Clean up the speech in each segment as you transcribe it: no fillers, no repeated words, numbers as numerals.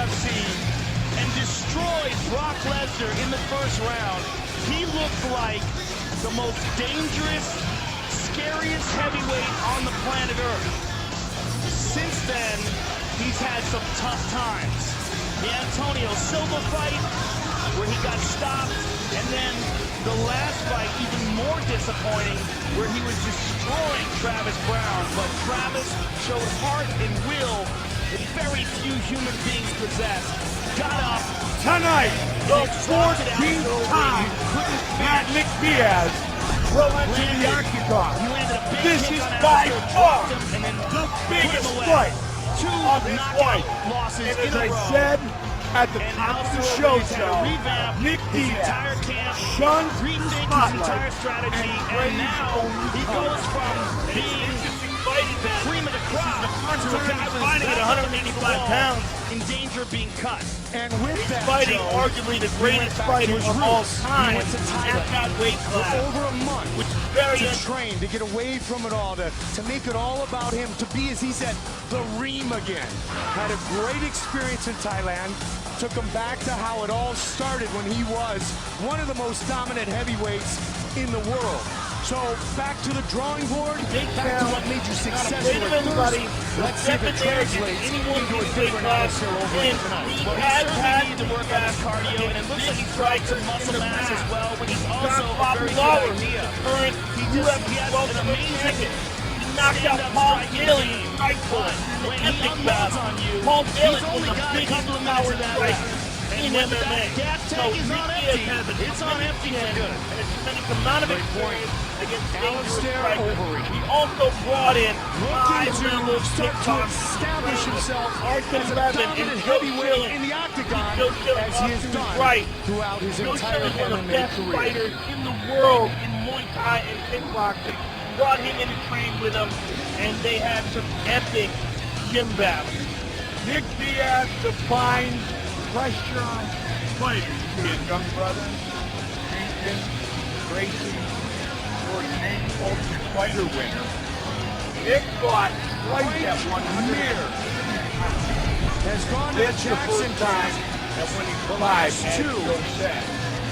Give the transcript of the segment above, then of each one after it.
UFC and destroyed Brock Lesnar in the first round, he looked like the most dangerous, scariest heavyweight on the planet Earth. Since then, he's had some tough times. The Antonio Silva fight, where he got stopped, and then the last fight, even more disappointing, where he was destroying Travis Brown. But Travis showed heart and will that very few human beings possess. Got up. Tonight, the 14th time that Nick Diaz will enter the octagon. This is by far the biggest fight of his life. And as I said at the top of the show, Nick Diaz shunned the spotlight and now he goes from being the cream of the crop to a guy fighting at 185 pounds in danger of being cut. And with that, fighting arguably the greatest fighter of all time at that weight class for over a month, which is very to train, to get away from it all, to make it all about him, to be, as he said, the Reem again. Had a great experience in Thailand, took him back to how it all started when he was one of the most dominant heavyweights in the world. So back to the drawing board, back to what made you successful at first. Let's see if it translates into a different Alistair Overeem tonight. Well, he certainly needs to work on his cardio, and it looks like he's trying some muscle mass as well, but he's also a very good idea. He has an amazing knocked out Paul Bailey in fight club. When he unloads on you, Paul Bailey he's only got a couple of minutes of that round. in MMA. Gas tank is on empty. It's on empty for good. And a tremendous amount of experience against Alistair Overeem. He also brought in looking to start to establish himself as a dominant heavyweight in the octagon, as he has done throughout his entire one of the MMA best career. fighters in the world in Muay Thai and kickboxing. Brought him in to train with him, and they had some epic gym battles. Nick Diaz defines pressure on fighters. His young brother, Nathan Gracie, for the name Ultimate Fighter winner. Nick fought twice at 100. Has gone to Jackson time that when he collided, two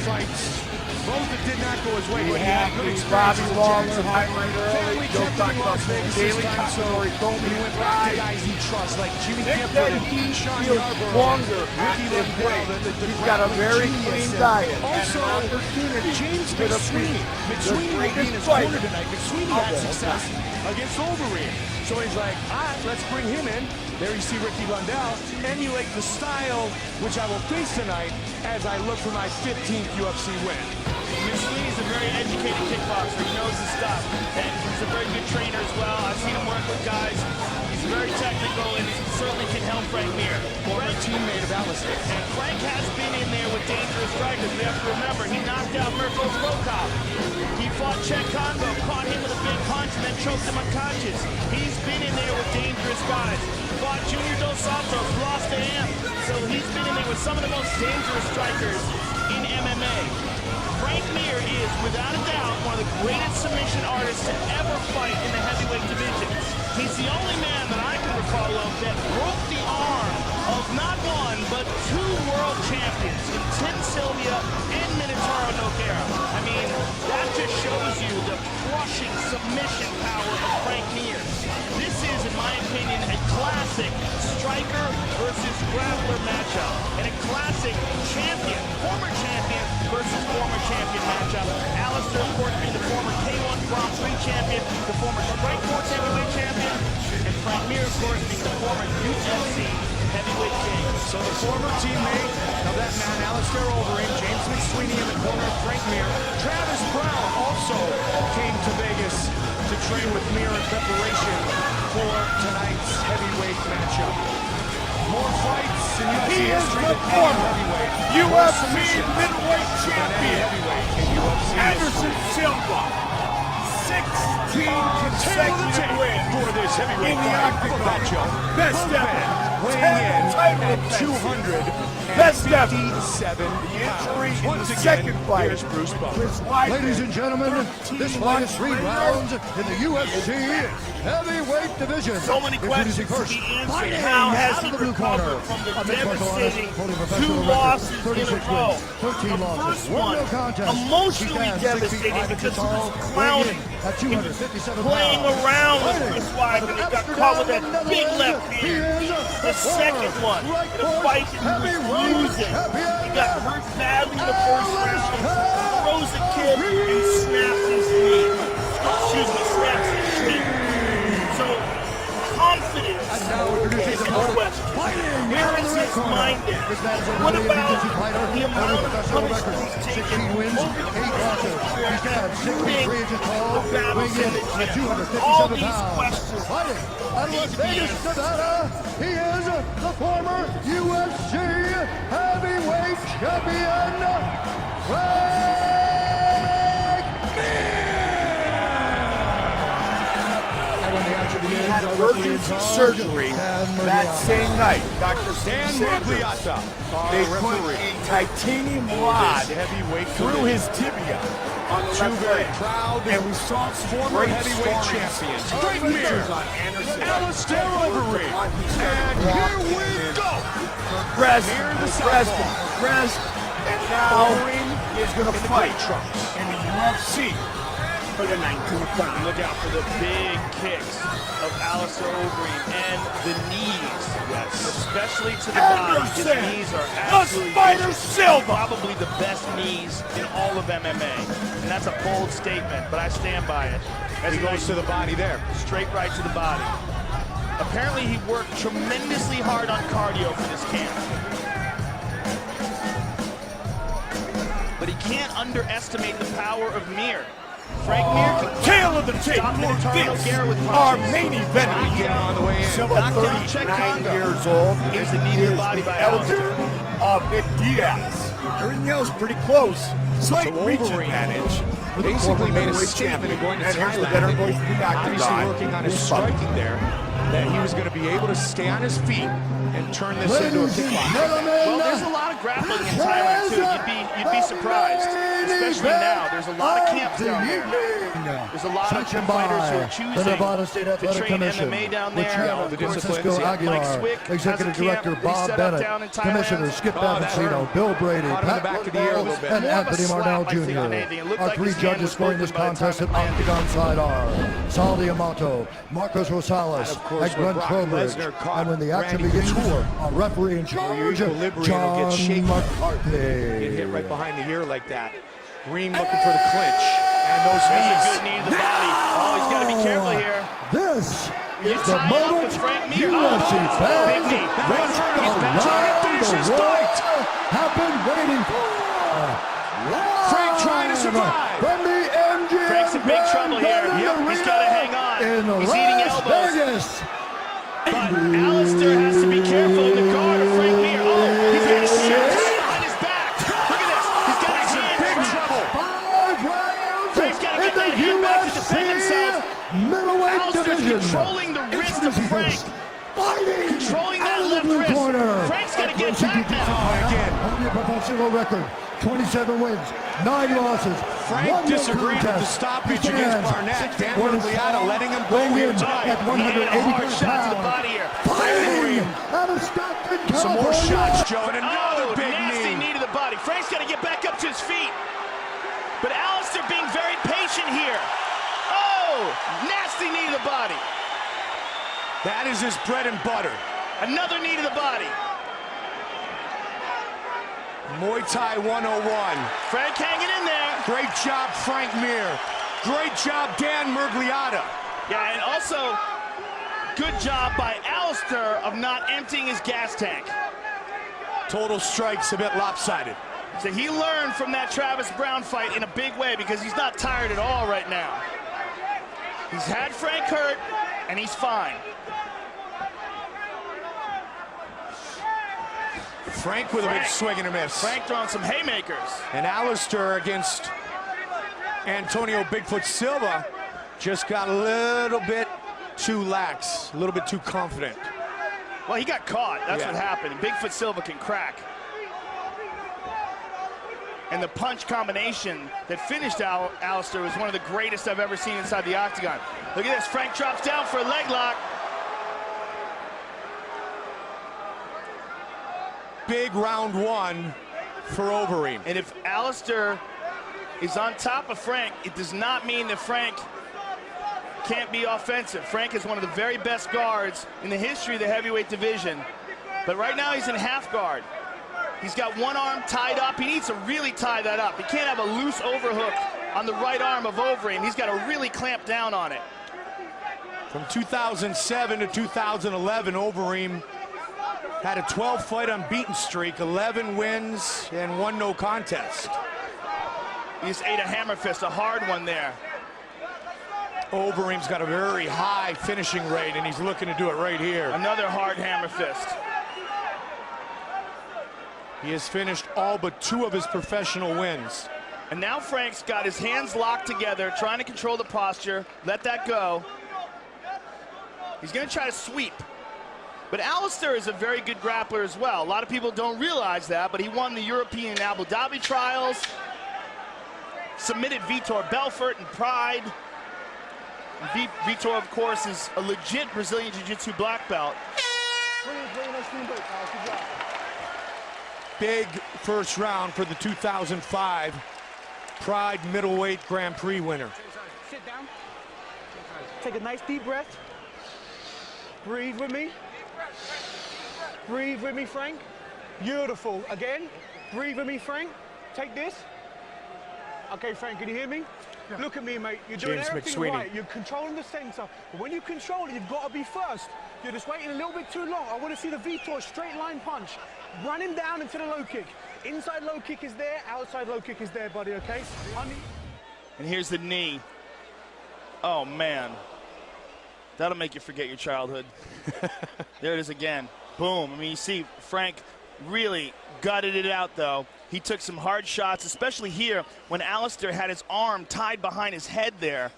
fights. Both that did not go his way. We He had have good the experience Bobby with Lawler Jackson. highlight early. Family Joe kept talked him in about Las Vegas daily this time, so Tory told me he went back to guys he trusts, like Jimmy Nick Gifford said and he Sean feels Yarborough, stronger Ricky at this Lindell, weight. He's got a very clean diet and also an opportunity James for the McSweeney. McSweeney will be in his corner tonight. McSweeney had success against Overeem. So he's like, all right, let's bring him in. There you see Ricky Lundell. Emulate the style which I will face tonight as I look for my 15th UFC win. McSweeney's a very educated kickboxer. He knows his stuff, and he's a very good trainer as well. I've seen him work with guys. He's very technical, and he certainly can help Frank Mir. Former teammate of Alistair. And Frank has been in there with dangerous strikers. We have to remember, he knocked out Mirko Volkov. He fought Chet Congo, caught him with a big punch, and then choked him unconscious. He's been in there with dangerous guys. Fought Junior Dos Santos, lost to him. So he's been in there with some of the most dangerous strikers in MMA. Frank Mir is, without a doubt, one of the greatest submission artists to ever fight in the heavyweight division. He's the only man that I can recall of that broke the arm of not one, but two world champions in Tim Sylvia and Minotauro Nogueira. I mean, that just shows you the crushing submission power of Frank Mir. This is, in my opinion, a classic striker versus grappler matchup, and a classic champion, former champion versus former champion matchup. Alistair, of course, being the former K1 Grand Prix champion, the former Strikeforce heavyweight champion, and Frank Mir, of course, being the former UFC heavyweight champion. So the former teammate of that man, Alistair Overeem, James McSweeney in the corner of Frank Mir. Travis Brown also came to Vegas to train with Mir in preparation for tonight's heavyweight matchup. More fights in UFC He is history the than any former heavyweight. UFC middleweight champion, Heavyweight in UFC Anderson Silva. 16 consecutive wins for this heavyweight in the fight. octagon. How about that, Joe? Best ever. weighing in title at defenses. 257 Injury pounds. in Once the again, second fight. here's Bruce Buffer. Chris Weidman, Ladies and gentlemen, this fight is 3 rounds in the UFC heavyweight division. So many questions to be answered. How has he recovered from the devastating 2 losses in a row? The first one, emotionally devastating because he was clowning. He was playing around with Chris Weidman and got caught with that big left hand. The second one, the fight that he was losing. He got hurt badly in the first round, throws a kick, and snaps his knee. Excuse me, snaps his shin. So, confidence is no question. Where is his mind at? What about the amount of punishment he's taken over the all these questions Out of Las Vegas, Nevada, he is the former UFC heavyweight champion, He had emergency surgery that same night. Dr. Dan Murgliata, They put a titanium rod through his tibia on the left very leg. proud And we saw former heavyweight champion, Great mirrors on Anderson. Alistair Overeem. And here we go. Progress, and now is going to fight in the UFC for the 19th time. Look out for the big kicks of Alistair Overeem and the knees, especially to the body. His knees are absolutely probably the best knees in all of MMA, and that's a bold statement, but I stand by it. As He goes to the body there. Straight right to the body. Apparently, he worked tremendously hard on cardio for this camp. But he can't underestimate the power of Mir. Frank Mir can Tail of the tape. stop Minotauro Guerra with Our punches. main event. On the way in. Silva, Knocked down Check 39 Congo. years old. Here's the knee to the body by elder of Nick Diaz. Everything else pretty close. Slight reach advantage. Basically made a statement of going to Thailand. Obviously working on his striking there, that he was going to be able to stay on his feet and turn this into a kickboxing. Well, there's a lot of grappling in Thailand too. You'd be surprised, especially now. There's a lot of camps down there. There's a lot of fighters who are choosing to train MMA down there. The Of course, disciplines, Mike Swick has a Executive camp Director he's Bob set up Bennett, down in Thailand. Commissioner Skip Davicino, Bill Brady, Caught him in the Pat back of the ear a little bit. and More of a Anthony slap, Marnell I think, than anything. It Jr. looked Our like 3 his hand judges was scoring this open by the contest time at it landed. Octagon side are Sal D'Amato, Marcos Rosales, And of course, and Glenn when Brock Trowbridge. Lesnar caught And when the action Randy begins, Couture, a referee in charge, equilibrium will John get shaken. McCarthy. Get hit right behind the ear like that. Reem looking for the clinch. And those That's a knees. good knee to the body. Oh, he's got to be careful here. This You is the tie it up moment with Frank Mir. UFC Big fans knee. around finish his the world fight. have been waiting for. Frank trying to survive. From the MGM Frank's in big trouble here. Arena He's got to hang on. in He's eating Las elbows. Vegas. But Alistair has to be careful in the guard of Frank Mir. Oh, he's got his shot behind his back. Look at this. He's got his hand Big trouble. 5 rounds Frank's got to in get the that hand back to defend UFC himself. middleweight Alistair's division. controlling the wrist of Frank. Fighting Controlling that out of the left blue wrist. corner. Frank's got to get back now. Again. Only a professional record, 27 wins, 9 losses. Frank 1 no disagreed with the contest. stoppage He against stands Barnett. Dan 61 Murgliata letting him go weighing here in tonight. at He had a 180 hard shot to the body here. Fighting out of Stockton, California. Some more shots, Joe, and another Oh, big nasty knee. knee to the body. Frank's got to get back up to his feet. But Alistair being very patient here. Oh, nasty knee to the body. That is his bread and butter. Another knee to the body. Muay Thai 101. Frank hanging in there. Great job, Frank Mir. Great job, Dan Murgliata. Yeah, and also, good job by Alistair of not emptying his gas tank. Total strikes a bit lopsided. So he learned from that Travis Brown fight in a big way because he's not tired at all right now. He's had Frank hurt, and he's fine. Frank with a big swing and a miss. Frank throwing some haymakers. And Alistair against Antonio Bigfoot Silva just got a little bit too lax, a little bit too confident. Well, he got caught. That's what happened. Bigfoot Silva can crack. And the punch combination that finished Alistair was one of the greatest I've ever seen inside the octagon. Look at this. Frank drops down for a leg lock. Big round one for Overeem. And if Alistair is on top of Frank, it does not mean that Frank can't be offensive. Frank is one of the very best guards in the history of the heavyweight division. But right now he's in half guard. He's got one arm tied up. He needs to really tie that up. He can't have a loose overhook on the right arm of Overeem. He's got to really clamp down on it. From 2007 to 2011, Overeem had a 12-fight unbeaten streak, 11 wins and 1 no contest. He just ate a hammer fist, a hard one there. Overeem's got a very high finishing rate, and he's looking to do it right here. Another hard hammer fist. He has finished all but 2 of his professional wins. And now Frank's got his hands locked together, trying to control the posture, let that go. He's gonna try to sweep. But Alistair is a very good grappler as well. A lot of people don't realize that, but he won the European Abu Dhabi trials, submitted Vitor Belfort in Pride. Vitor, of course, is a legit Brazilian Jiu-Jitsu black belt. Big first round for the 2005 Pride Middleweight Grand Prix winner. Sit down. Take a nice deep breath. Breathe with me. Breathe with me, Frank. Beautiful. Again. Breathe with me, Frank. Take this. Okay, Frank, can you hear me? Yeah. Look at me, mate. You're doing everything right. You're controlling the center. But when you control it, you've got to be first. You're just waiting a little bit too long. I want to see the Vitor straight line punch. Run him down into the low kick. Inside low kick is there. Outside low kick is there, buddy, okay? And here's the knee. Oh, man. That'll make you forget your childhood. There it is again. Boom. I mean, you see Frank really gutted it out, though. He took some hard shots, especially here when Alistair had his arm tied behind his head there.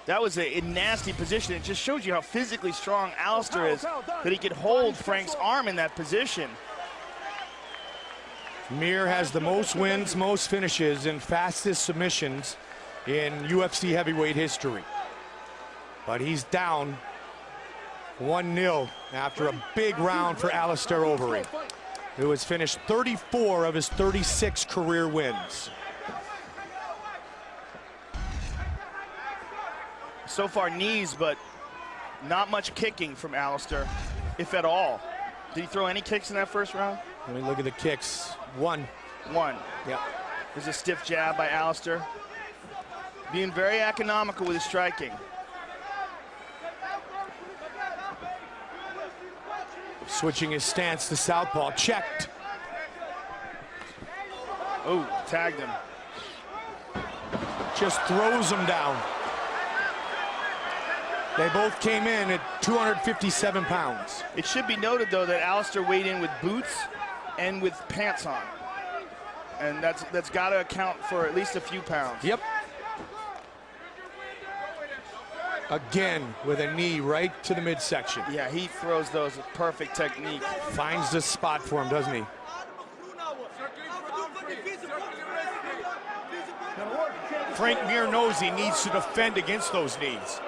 That was a nasty position. It just shows you how physically strong Alistair is, that he could hold Frank's arm in that position. Mir has the most wins, most finishes, and fastest submissions in UFC heavyweight history. But he's down 1-0 after a big round for Alistair Overeem, who has finished 34 of his 36 career wins. So far knees, but not much kicking from Alistair, if at all. Did he throw any kicks in that first round? Let me look at the kicks. One. Yeah. There's a stiff jab by Alistair. Being very economical with his striking. Switching his stance to southpaw, checked. Oh, tagged him. Just throws him down. They both came in at 257 pounds. It should be noted, though, that Alistair weighed in with boots and with pants on. And that's got to account for at least a few pounds. Yep. Again, with a knee right to the midsection. Yeah, he throws those with perfect technique. Finds the spot for him, doesn't he? Frank Mir knows he needs to defend against those knees.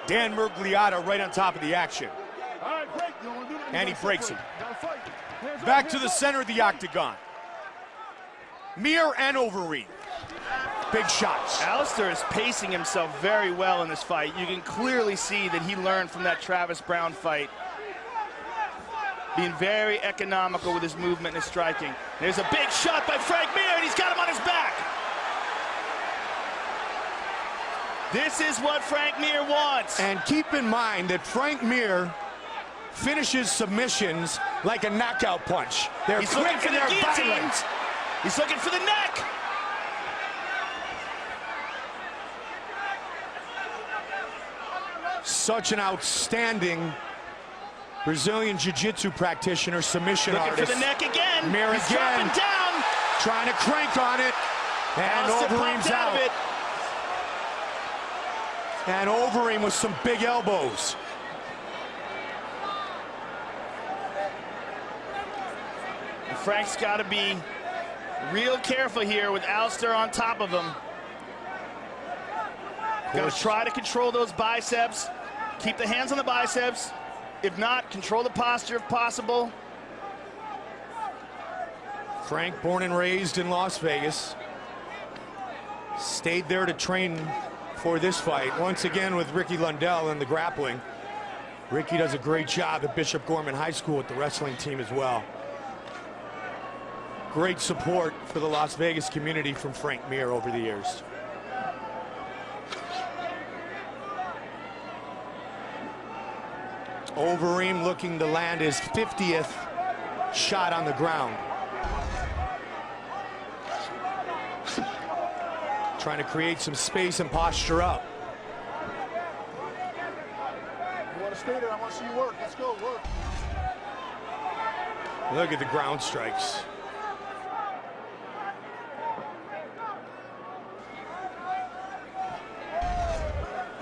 Dan Miragliotta right on top of the action. And he breaks it. Back to the center of the octagon. Mir and Overeem. Big shots. Alistair is pacing himself very well in this fight. You can clearly see that he learned from that Travis Brown fight. Being very economical with his movement and his striking. There's a big shot by Frank Mir, and he's got him on his back. This is what Frank Mir wants. And keep in mind that Frank Mir finishes submissions like a knockout punch. They're He's looking for the guillotine. Violent. He's looking for the neck. Such an outstanding Brazilian Jiu-Jitsu practitioner, submission looking artist. For the neck again. Mir He's again. dropping down. Trying to crank on it. And Overeem's out. Of it. And Overeem with some big elbows. Frank's got to be real careful here with Alistair on top of him. Got to try to control those biceps. Keep the hands on the biceps. If not, control the posture if possible. Frank, born and raised in Las Vegas, stayed there to train for this fight. Once again with Ricky Lundell in the grappling. Ricky does a great job at Bishop Gorman High School with the wrestling team as well. Great support for the Las Vegas community from Frank Mir over the years. Overeem looking to land his 50th shot on the ground. Trying to create some space and posture up. You want to stay there? I want to see you work. Let's go, work. Look at the ground strikes.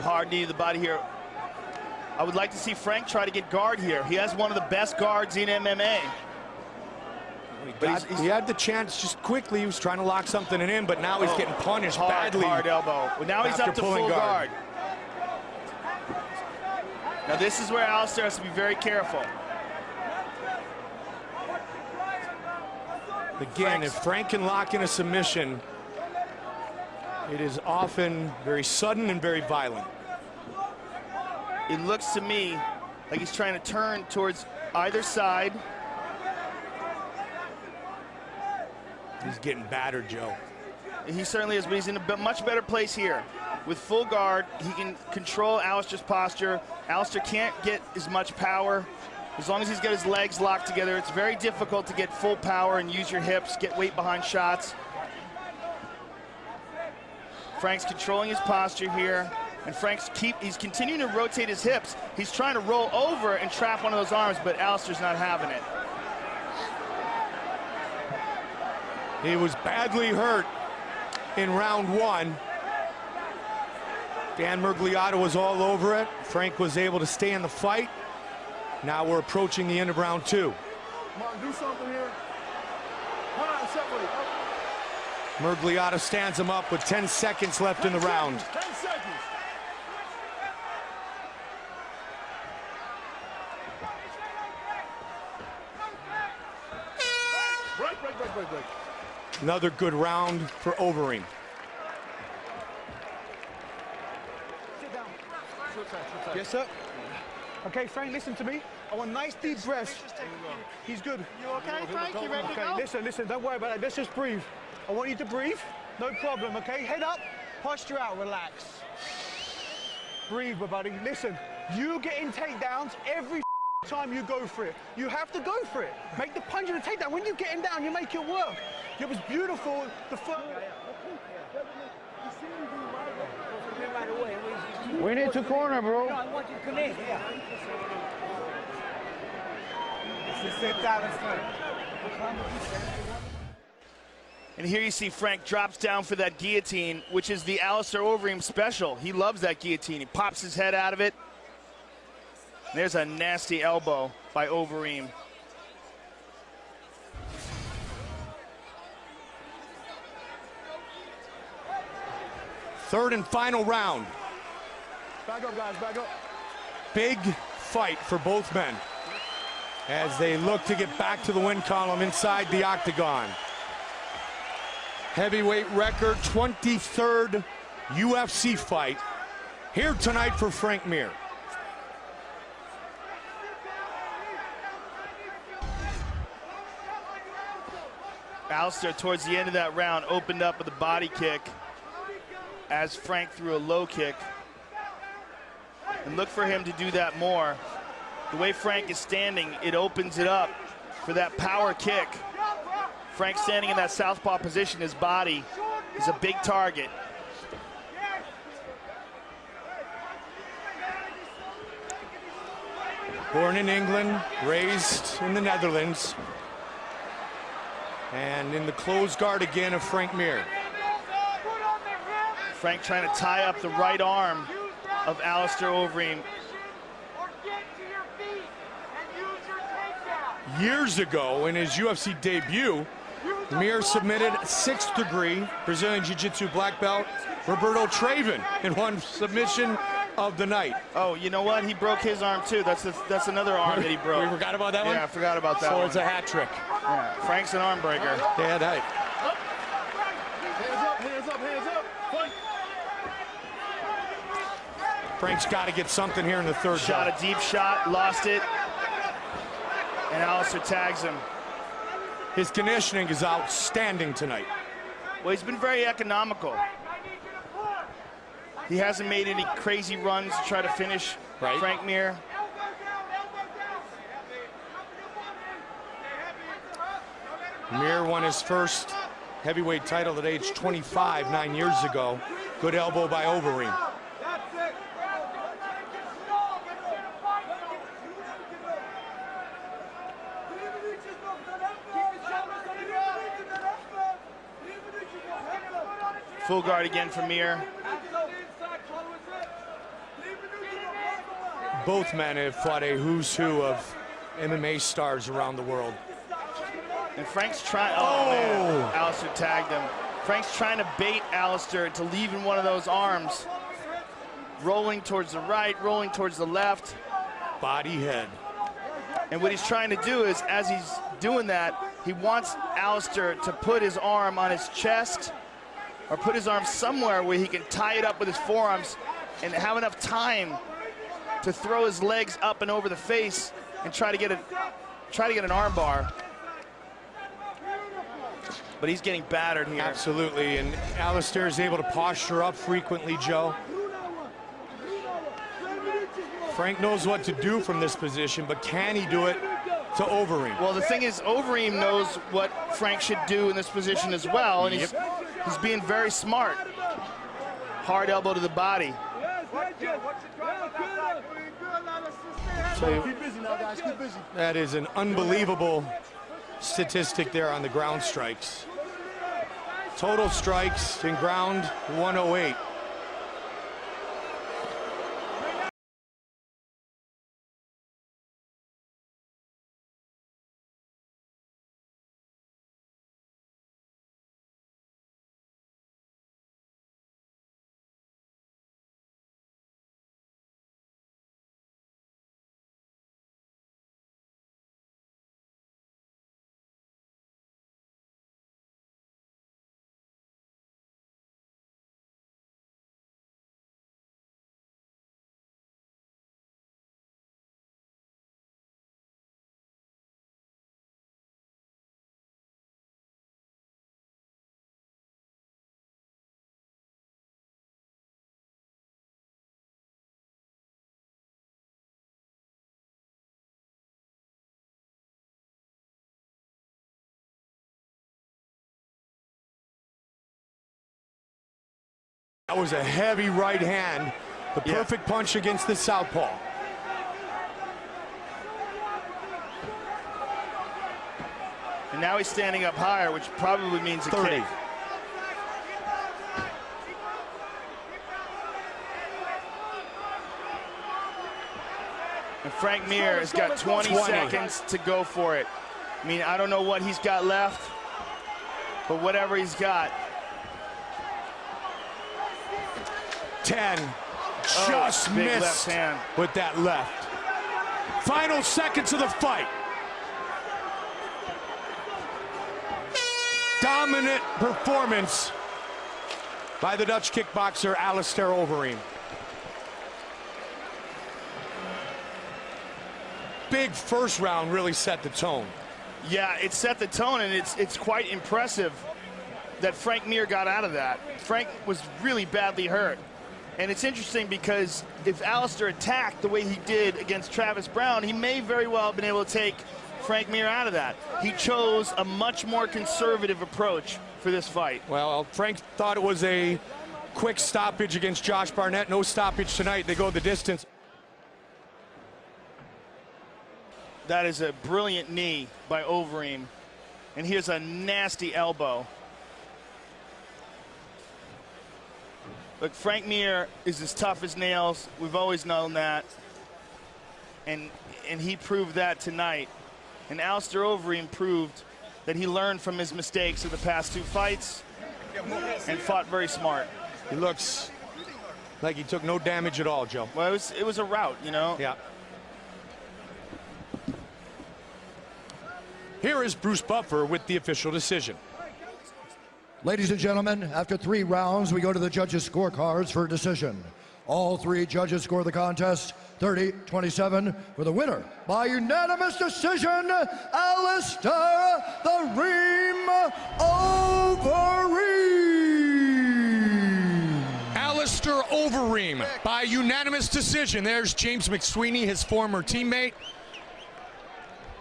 Hard knee to the body here. I would like to see Frank try to get guard here. He has one of the best guards in MMA. He had the chance just quickly. He was trying to lock something in, but now he's getting punished badly. Hard elbow. Well, now he's up to full guard. Now this is where Alistair has to be very careful. Again, if Frank can lock in a submission, it is often very sudden and very violent. It looks to me like he's trying to turn towards either side. He's getting battered, Joe. He certainly is, but he's in a much better place here. With full guard, he can control Alistair's posture. Alistair can't get as much power. As long as he's got his legs locked together, it's very difficult to get full power and use your hips, get weight behind shots. Frank's controlling his posture here, and he's continuing to rotate his hips. He's trying to roll over and trap one of those arms, but Alistair's not having it. He was badly hurt in round one. Dan Murgliata was all over it. Frank was able to stay in the fight. Now we're approaching the end of round two. Come on, do something here. Come on, separate. Murgliata stands him up with 10 seconds left in the round. 10 seconds. Break. Another good round for Overeem. Sit down. Yes, sir. Okay, Frank, listen to me. I want nice deep breaths. He's good. You okay, Frank? You ready to go? Listen, don't worry about that. Let's just breathe. I want you to breathe. No problem, okay? Head up, posture out, relax. Breathe, my buddy. Listen, you get in takedowns every time you go for it. You have to go for it. Make the punch and the takedown. When you're getting down, you make it work. It was beautiful. The first. We need to corner, bro. I want you to come in. Yeah. And here you see Frank drops down for that guillotine, which is the Alistair Overeem special. He loves that guillotine. He pops his head out of it. There's a nasty elbow by Overeem. Third and final round. Back up, guys, back up. Big fight for both men as they look to get back to the win column inside the octagon. Heavyweight record, 23rd UFC fight here tonight for Frank Mir. Alistair, towards the end of that round, opened up with a body kick as Frank threw a low kick. And look for him to do that more. The way Frank is standing, it opens it up for that power kick. Frank standing in that southpaw position, his body is a big target. Born in England, raised in the Netherlands, and in the closed guard again of Frank Mir. Frank trying to tie up the right arm of Alistair Overeem. Years ago, in his UFC debut, Mir submitted 6th degree Brazilian Jiu-Jitsu black belt Roberto Traven in one submission of the night. Oh, you know what? He broke his arm too. That's another arm that he broke. We forgot about that one? Yeah, I forgot about that one. So it's a hat trick. Yeah. Frank's an arm breaker. Yeah, that. Hands up, hands up, hands up. Fight. Frank's got to get something here in the third Shot round. a deep shot, lost it, and Alistair tags him. His conditioning is outstanding tonight. Well, he's been very economical. He hasn't made any crazy runs to try to finish Frank Mir. Mir won his first heavyweight title at age 25 9 years ago. Good elbow by Overeem. Full guard again for Mir. Both men have fought a who's who of MMA stars around the world. And Frank's trying, oh man, Alistair tagged him. Frank's trying to bait Alistair into leaving one of those arms. Rolling towards the right, rolling towards the left. Body head. And what he's trying to do is, as he's doing that, he wants Alistair to put his arm on his chest or put his arm somewhere where he can tie it up with his forearms and have enough time to throw his legs up and over the face and try to get an arm bar. But he's getting battered here. Absolutely, and Alistair is able to posture up frequently, Joe. Frank knows what to do from this position, but can he do it to Overeem? Well, the thing is, Overeem knows what Frank should do in this position as well, and he's being very smart. Hard elbow to the body. So Keep busy now, guys. Keep busy. that is an unbelievable statistic there on the ground strikes. Total strikes in ground, 108. That was a heavy right hand, the perfect punch against the southpaw. And now he's standing up higher, which probably means a 30. kick. And Frank Mir has got 20 seconds to go for it. I mean, I don't know what he's got left, but whatever he's got. 10, just big missed left hand. with that left. Final seconds of the fight. Dominant performance by the Dutch kickboxer Alistair Overeem. Big first round really set the tone. Yeah, it set the tone, and it's quite impressive that Frank Mir got out of that. Frank was really badly hurt. And it's interesting because if Alistair attacked the way he did against Travis Brown, he may very well have been able to take Frank Mir out of that. He chose a much more conservative approach for this fight. Well, Frank thought it was a quick stoppage against Josh Barnett. No stoppage tonight. They go the distance. That is a brilliant knee by Overeem. And here's a nasty elbow. Look, Frank Mir is as tough as nails. We've always known that. And he proved that tonight. And Alistair Overeem proved that he learned from his mistakes of the past 2 fights and fought very smart. He looks like he took no damage at all, Joe. Well, it was a rout, you know? Yeah. Here is Bruce Buffer with the official decision. Ladies and gentlemen, after 3 rounds, we go to the judges' scorecards for a decision. All 3 judges score the contest 30-27 for the winner by unanimous decision, Alistair "The Ream" Overeem. Alistair Overeem by unanimous decision. There's James McSweeney, his former teammate.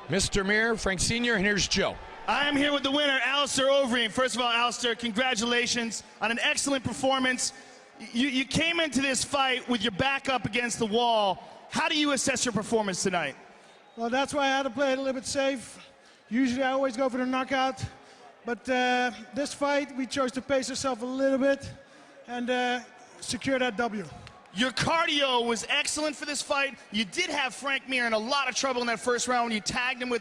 Mr. Mir, Frank Sr., and here's Joe. I am here with the winner, Alistair Overeem. First of all, Alistair, congratulations on an excellent performance. You came into this fight with your back up against the wall. How do you assess your performance tonight? Well, that's why I had to play it a little bit safe. Usually I always go for the knockout. But this fight, we chose to pace ourselves a little bit and secure that W. Your cardio was excellent for this fight. You did have Frank Mir in a lot of trouble in that first round when you tagged him with